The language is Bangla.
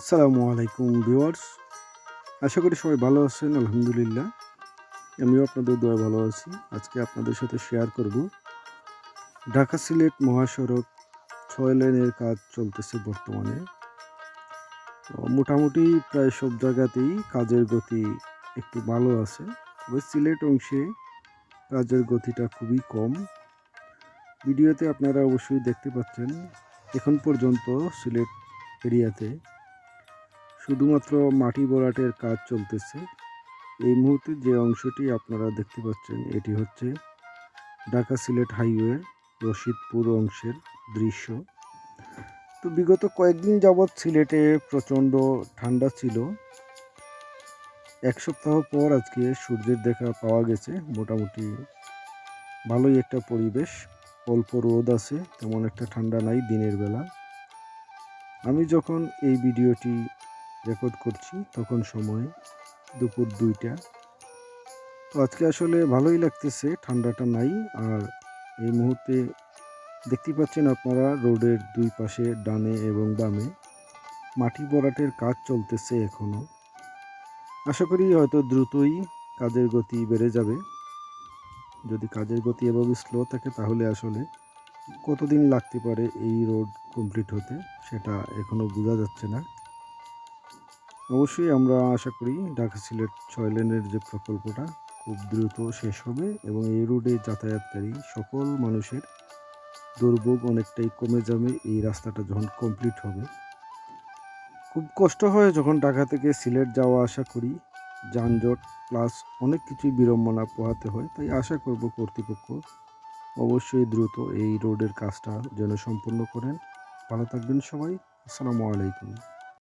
আসসালামু আলাইকুম ভিউয়ার্স। আশা করি সবাই ভালো আছেন। আলহামদুলিল্লাহ আমিও আপনাদের দোয়ায় ভালো আছি। আজকে আপনাদের সাথে শেয়ার করব ঢাকা সিলেট মহাসড়ক ৬ লেনের কাজ চলতেছে বর্তমানে। মোটামুটি প্রায় সব জায়গাতেই কাজের গতি একটু ভালো আছে। তবে সিলেট অংশে কাজের গতিটা খুবই কম। ভিডিওতে আপনারা অবশ্যই দেখতে পাচ্ছেন এখন পর্যন্ত সিলেট এরিয়াতে শুধুমাত্র মাটি ভরাটের কাজ চলতেছে। এই মুহূর্তে যে অংশটি আপনারা দেখতে পাচ্ছেন এটি হচ্ছে ঢাকা সিলেট হাইওয়ের রশিদপুর অংশের দৃশ্য। তো বিগত কয়েকদিন যাবৎ সিলেটে প্রচণ্ড ঠান্ডা ছিল। এক সপ্তাহ পর আজকে সূর্যের দেখা পাওয়া গেছে। মোটামুটি ভালোই একটা পরিবেশ, অল্প রোদ আছে, তেমন একটা ঠান্ডা নাই দিনের বেলা। আমি যখন এই ভিডিওটি রেকর্ড করছি তখন সময় দুপুর 2টা। তো আজকে আসলে ভালোই লাগতেছে, ঠান্ডাটা নাই। আর এই মুহূর্তে দেখতে পাচ্ছেন আপনারা রোডের দুই পাশে ডানে এবং বামে মাটি ভরাটের কাজ চলতেছে এখনও। আশা করি হয়তো দ্রুতই কাজের গতি বেড়ে যাবে। যদি কাজের গতি এভাবে স্লো থাকে তাহলে আসলে কতদিন লাগতে পারে এই রোড কমপ্লিট হতে সেটা এখনও বোঝা যাচ্ছে না। অবশ্যই আমরা আশা করি ঢাকা সিলেট 6 লেনের যে প্রকল্পটা খুব দ্রুত শেষ হবে এবং এই রোডে যাতায়াতকারী সকল মানুষের দুর্ভোগ অনেকটাই কমে যাবে এই রাস্তাটা যখন কমপ্লিট হবে। খুব কষ্ট হয় যখন ঢাকা থেকে সিলেট যাওয়া আসা করি, যানজট প্লাস অনেক কিছুই বিড়ম্বনা পোহাতে হয়। তাই আশা করব কর্তৃপক্ষ অবশ্যই দ্রুত এই রোডের কাজটা যেন সম্পূর্ণ করেন। ভালো থাকবেন সবাই। আসসালামু আলাইকুম।